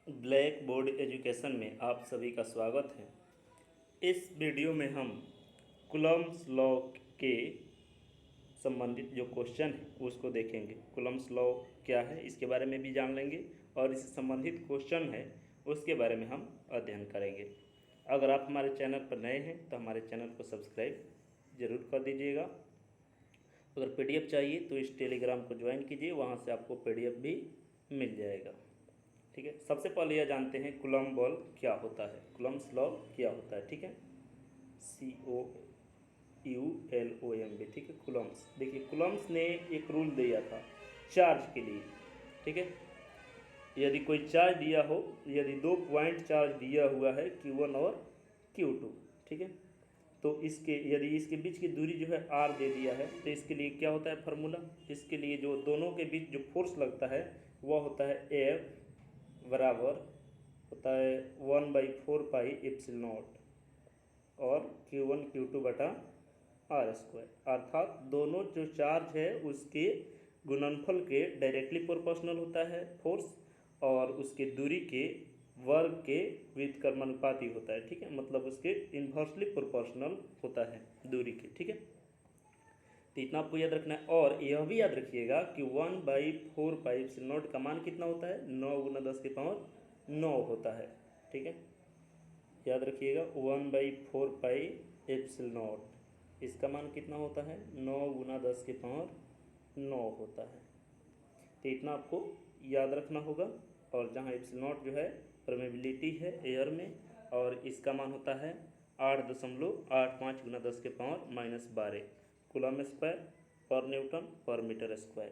Black board education में आप सभी का स्वागत है। इस वीडियो में हम कूलम्ब्स लॉ के संबंधित जो क्वेश्चन है उसको देखेंगे। कूलम्ब्स लॉ क्या है इसके बारे में भी जान लेंगे और इससे संबंधित क्वेश्चन है उसके बारे में हम अध्ययन करेंगे। अगर आप हमारे चैनल पर नए हैं तो हमारे चैनल को सब्सक्राइब ज़रूर कर दीजिएगा। अगर PDF चाहिए तो इस टेलीग्राम को ज्वाइन कीजिए, वहाँ से आपको PDF भी मिल जाएगा। ठीक है, सबसे पहले यह जानते हैं कूलम्ब बल क्या होता है, कूलम्ब्स लॉ क्या होता है। ठीक है, COULOMB। ठीक है, कूलम्ब्स। देखिए, कूलम्ब्स ने एक रूल दिया था चार्ज के लिए। ठीक है, यदि कोई चार्ज दिया हो, यदि 2 पॉइंट चार्ज दिया हुआ है Q1 और Q2, ठीक है, तो यदि इसके बीच की दूरी जो है R दे दिया है तो इसके लिए क्या होता है फार्मूला, इसके लिए जो दोनों के बीच जो फोर्स लगता है वह होता है F बराबर होता है 1/4 पाई एप्सिलॉन नॉट और Q1 Q2 बटा R², अर्थात दोनों जो चार्ज है उसके गुणनफल के डायरेक्टली प्रोपोर्शनल होता है फोर्स और उसके दूरी के वर्ग के व्युत्क्रमानुपाती होता है। ठीक है, मतलब उसके इन्वर्सली प्रोपोर्शनल होता है दूरी के। ठीक है, तो इतना आपको याद रखना है और यह भी याद रखिएगा कि 1/4 पाई एप्सिलॉन नॉट का मान कितना होता है, 9 गुना 10 के पावर 9 होता है। ठीक है, याद रखिएगा 1/4 पाई एप्सिलॉन नॉट, इसका मान कितना होता है, 9 गुना 10 के पावर 9 होता है। तो इतना आपको याद रखना होगा। और जहाँ एप्सिलॉन नॉट जो है परमेबिलिटी है एयर में और इसका मान होता है 8.85 गुना 10 के पावर -12 कूलम्ब स्क्वायर पर न्यूटन पर मीटर स्क्वायर।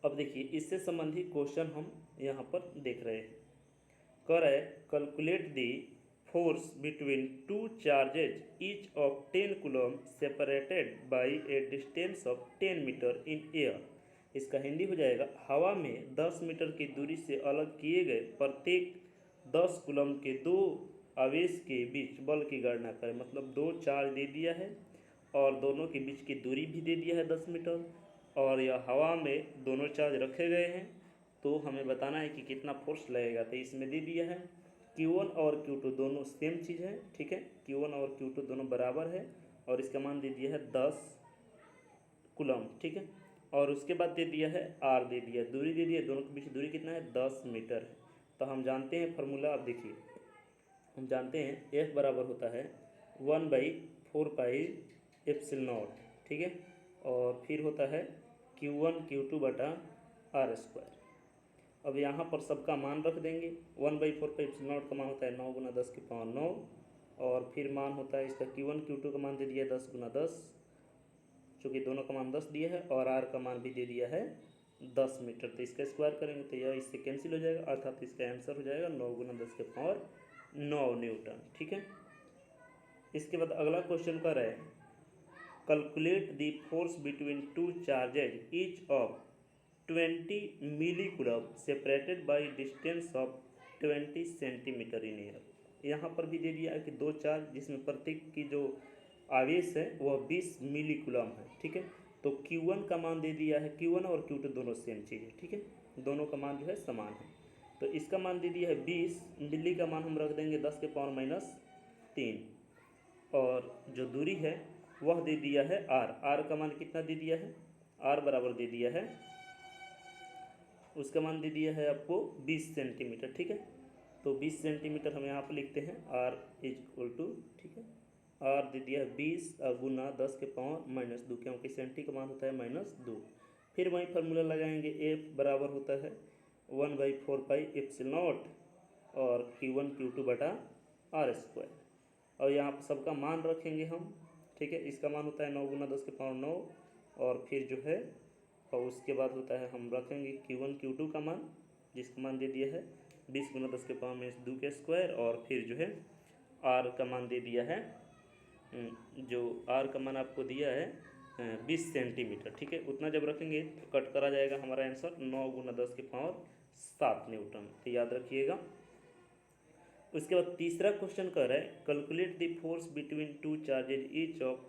अब देखिए, इससे संबंधित क्वेश्चन हम यहाँ पर देख रहे हैं। कह रहा है calculate the force between 2 charges each of 10 coulomb separated by a distance of 10 metre in air. इसका हिंदी हो जाएगा, हवा में 10 मीटर की दूरी से अलग किए गए प्रत्येक 10 कूलम्ब के दो आवेश के बीच बल की गणना करें। मतलब दो चार्ज दे दिया है और दोनों के बीच की दूरी भी दे दिया है 10 मीटर और यह हवा में दोनों चार्ज रखे गए हैं, तो हमें बताना है कि कितना फोर्स लगेगा। तो इसमें दे दिया है Q1 और Q2 दोनों सेम चीज़ है। ठीक है, Q1 और Q2 दोनों बराबर है और इसका मान दे दिया है 10 कूलम्ब। ठीक है, और उसके बाद दे दिया है R दे दिया, दूरी दे दिया, दोनों के बीच दूरी कितना है, 10 मीटर है। तो हम जानते हैं फार्मूला, अब देखिए हम जानते हैं F बराबर होता है 1/4 पाई एप्सिलॉन नॉट। ठीक है, और फिर होता है Q1 Q2 बटा R²। अब यहाँ पर सबका मान रख देंगे। 1/4 पाई एप्सिलॉन नॉट का मान होता है 9 गुना 10 के पावर 9 और फिर मान होता है इसका Q1 Q2 का मान दे दिया 10 गुना 10, चूँकि दोनों का मान 10 दिया है और R का मान भी दे दिया है 10 मीटर। तो इसका स्क्वायर करेंगे तो यह इससे कैंसिल हो जाएगा, अर्थात इसका आंसर हो जाएगा 9 गुना 10 के पावर 9 न्यूटन। ठीक है, इसके बाद अगला क्वेश्चन कर रहे हैं calculate the force between 2 charges each of 20 milli coulomb separated by distance of 20 centimetre in air. यहाँ पर भी दे दिया है कि दो चार्ज जिसमें प्रत्येक की जो आवेश है वह 20 मिली कूलम्ब है। ठीक है, तो Q1 का मान दे दिया है, Q1 और Q2 दोनों सेम चीज़ है। ठीक है, दोनों का मान जो है समान है, तो इसका मान दे दिया है 20 मिली का मान हम रख देंगे 10 के पावर -3 और जो दूरी है वह दे दिया है R का मान कितना दे दिया है, R बराबर दे दिया है, उसका मान दे दिया है आपको 20 सेंटीमीटर। ठीक है, तो 20 सेंटीमीटर हम यहाँ पर लिखते हैं R = ठीक है, R दे दिया है 20 गुना 10 के पावर -2 क्योंकि सेंटी का मान होता है -2। फिर वही फार्मूला लगाएंगे, F बराबर होता है 1/4 पाई एप्सिलॉन नॉट और Q1 Q2 बटा R² और यहाँ पर सबका मान रखेंगे हम। ठीक है, इसका मान होता है 9 गुना 10 के पावर 9 और फिर जो है और उसके बाद होता है हम रखेंगे Q1 Q2 का मान, जिसका मान दे दिया है 20 गुना 10 के पावर -2 के स्क्वायर और फिर जो है R का मान दे दिया है, जो R का मान आपको दिया है 20 सेंटीमीटर। ठीक है, उतना जब रखेंगे तो कट करा जाएगा हमारा आंसर 9 गुना 10 के पावर 7 न्यूटन। तो याद रखिएगा। उसके बाद तीसरा क्वेश्चन कर रहा है calculate the force between 2 charges each of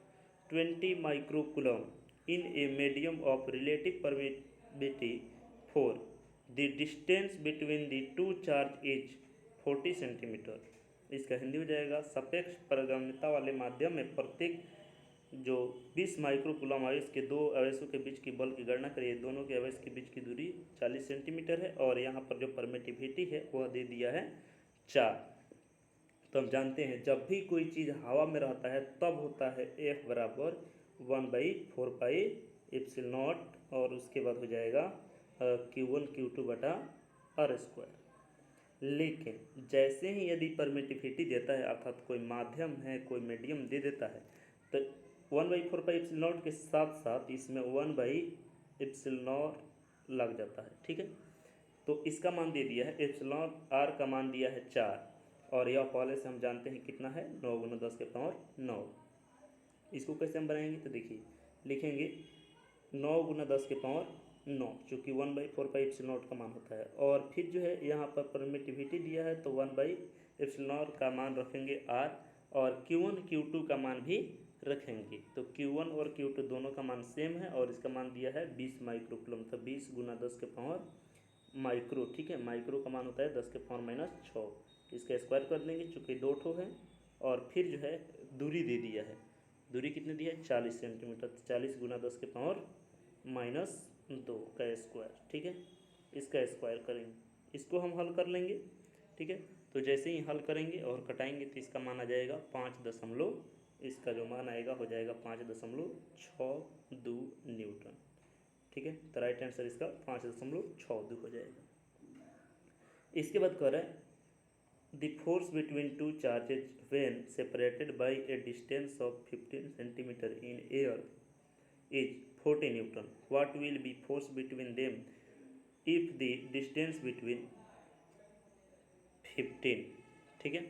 20 micro coulomb in a medium of relative permittivity 4। The distance between the two charge is 40 centimetre. इसका हिंदी हो जाएगा, सापेक्ष पारगम्यता वाले माध्यम में प्रत्येक जो 20 माइक्रोकूलम आवेश के दो आवेशों के बीच की बल की गणना करिए। दोनों के आवेश के बीच की दूरी 40 सेंटीमीटर है और यहाँ पर जो परमिटिविटी है वह दे दिया है 4। तो हम जानते हैं जब भी कोई चीज़ हवा में रहता है तब होता है F बराबर 1/4πε0 और उसके बाद हो जाएगा Q1 Q2 बटा r²। लेकिन जैसे ही यदि परमिटिविटी देता है अर्थात कोई माध्यम है, कोई मीडियम दे देता है, तो 1/4πε0 के साथ साथ इसमें 1/ε0 लग जाता है। ठीक है, तो इसका मान दे दिया है एप्सिलॉन r का मान दिया है 4 और यह पहले से हम जानते हैं कितना है 9 × 10⁻⁹। इसको कैसे हम बनाएंगे तो देखिए लिखेंगे 9 × 10⁻⁹, चूँकि 1/4πε0 का मान होता है और फिर जो है यहाँ पर परमिटिविटी दिया है तो 1/ε0 का मान रखेंगे r और Q1 Q2 का मान भी रखेंगे। तो Q1 और Q2 दोनों का मान सेम है और इसका मान दिया है 20 माइक्रोकूलम, तो 20 × 10⁻⁻, माइक्रो। ठीक है, माइक्रो का मान होता है 10⁻⁻⁶। इसका स्क्वायर कर देंगे चूँकि 2 ठो है और फिर जो है दूरी दे दिया है, दूरी कितने दिया है 40 सेंटीमीटर, 40 × 10⁻⁻² का स्क्वायर। ठीक है, इसका स्क्वायर करेंगे, इसको हम हल कर लेंगे। ठीक है, तो जैसे ही हल करेंगे और कटाएंगे तो इसका मान आ जाएगा 5 इसका जो मान आएगा हो जाएगा 5.62 न्यूटन। ठीक है, तो राइट आंसर इसका 5.62 हो जाएगा। इसके बाद कह रहा है the force between two charges when separated by A distance of 15 centimetre in air is 40 Newton. What will be force between them if the distance between 15, ठीक है,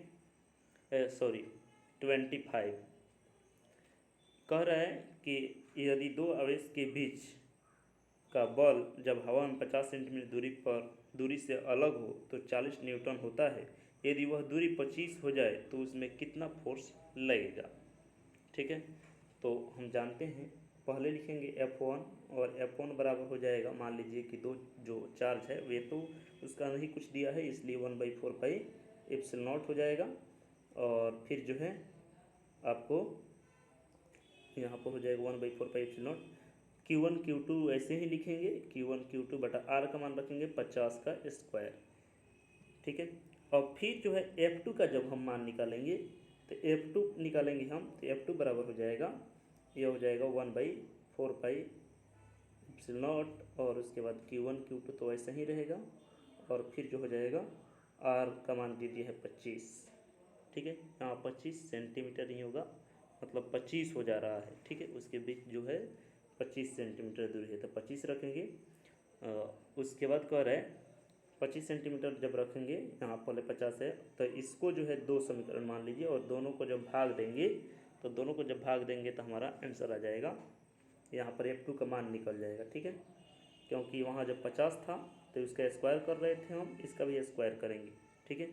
सॉरी 25। कह रहा है कि यदि दो आवेश के बीच का बल जब हवा में 50 सेंटीमीटर दूरी से अलग हो तो 40 न्यूटन होता है। यदि वह दूरी 25 हो जाए तो उसमें कितना फोर्स लगेगा। ठीक है, तो हम जानते हैं पहले लिखेंगे F1 और F1 बराबर हो जाएगा, मान लीजिए कि दो जो चार्ज है वे तो उसका नहीं कुछ दिया है इसलिए 1/4πε0 हो जाएगा और फिर जो है आपको यहाँ पर हो जाएगा 1/4πε0। Q1 Q2 ऐसे ही लिखेंगे, Q1 Q2 बटा r का मान रखेंगे 50 का स्क्वायर। ठीक है, और फिर जो है F2 का जब हम मान निकालेंगे तो F2 निकालेंगे हम तो F2 बराबर हो जाएगा, यह हो जाएगा 1/4πε0 और उसके बाद Q1 Q2 तो ऐसा ही रहेगा और फिर जो हो जाएगा r का मान दे दिया है 25। ठीक है, यहाँ 25 सेंटीमीटर नहीं होगा, मतलब 25 हो जा रहा है। ठीक है, उसके बीच जो है 25 सेंटीमीटर दूरी है तो 25 रखेंगे। उसके बाद कह रहे हैं 25 सेंटीमीटर जब रखेंगे, यहाँ पहले 50 है तो इसको जो है 2 समीकरण मान लीजिए और दोनों को जब भाग देंगे तो दोनों को जब भाग देंगे तो हमारा आंसर आ जाएगा, यहाँ पर F2 का मान निकल जाएगा। ठीक है, क्योंकि वहाँ जब 50 था तो इसका स्क्वायर कर रहे थे हम, इसका भी स्क्वायर करेंगे। ठीक है,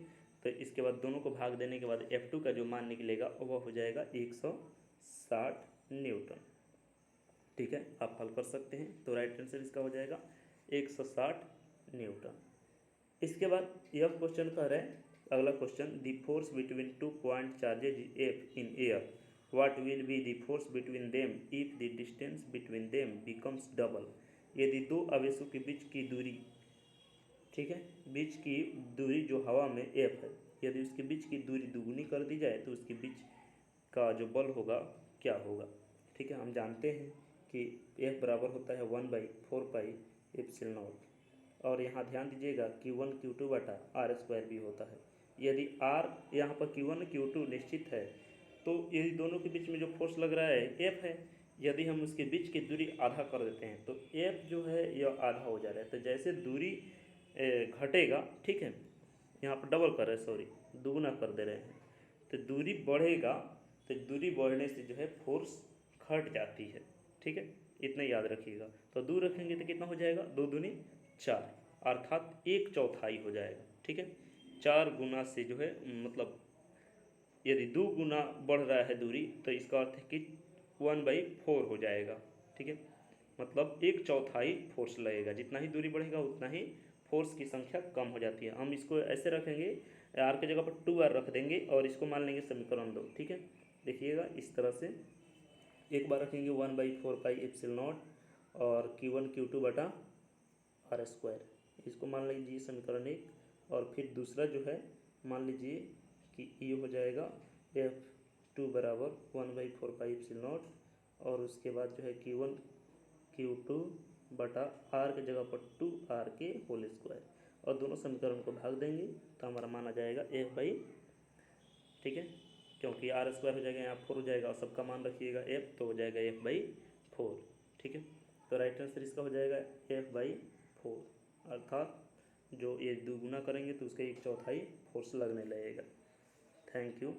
तो इसके बाद दोनों को भाग देने के बाद F2 का जो मान निकलेगा वह हो जाएगा 160 न्यूटन। ठीक है, आप हल कर सकते हैं, तो राइट आंसर इसका हो जाएगा 160 न्यूटन। इसके बाद यह क्वेश्चन कह रहे हैं, अगला question the force between 2 point charges F in air, what will be the force between them if the distance between them becomes double. यदि दो आवेशों के बीच की दूरी, ठीक है, बीच की दूरी जो हवा में F है, यदि उसके बीच की दूरी दुगुनी कर दी जाए तो उसके बीच का जो बल होगा क्या होगा। ठीक है, हम जानते हैं कि F बराबर होता है 1/4πε0 और यहाँ ध्यान दीजिएगा Q1 Q2 बटा r² भी होता है। यदि r यहाँ पर Q1 Q2 निश्चित है तो यदि दोनों के बीच में जो फोर्स लग रहा है F है, यदि हम उसके बीच की दूरी आधा कर देते हैं तो F जो है यह आधा हो जा रहा है। तो जैसे दूरी घटेगा, ठीक है, यहाँ पर डबल कर रहे हैं, सॉरी दुगुना कर दे रहे हैं, तो दूरी बढ़ेगा तो दूरी बढ़ने से जो है फोर्स घट जाती है। ठीक है, इतना याद रखिएगा। तो 2 रखेंगे तो कितना हो जाएगा, 2 दूनी 4 अर्थात 1/4 हो जाएगा। ठीक है, 4 गुना से जो है मतलब यदि 2 गुना बढ़ रहा है दूरी तो इसका अर्थ है कि 1/4 हो जाएगा। ठीक है, मतलब 1/4 फोर्स लगेगा, जितना ही दूरी बढ़ेगा उतना ही फोर्स की संख्या कम हो जाती है। हम इसको ऐसे रखेंगे, आर की जगह पर 2r रख देंगे और इसको मान लेंगे समीकरण 2। ठीक है, देखिएगा इस तरह से एक बार रखेंगे 1/4πε0 और Q1 Q2/r², इसको मान लीजिए समीकरण 1। और फिर दूसरा जो है मान लीजिए कि ये हो जाएगा F2 बराबर 1/4πε0 और उसके बाद जो है Q1 Q2/r की जगह पर 2r² और दोनों समीकरण को भाग देंगे तो हमारा मान आ जाएगा F/, ठीक है, क्योंकि r² हो जाएगा, यहाँ 4 हो जाएगा और सबका मान रखिएगा F, तो हो जाएगा F/4। ठीक है, तो राइट आंसर इसका हो जाएगा F/4, अर्थात जो ये 2 गुना करेंगे तो उसका 1/4 फोर्स लगने लगेगा। Thank you.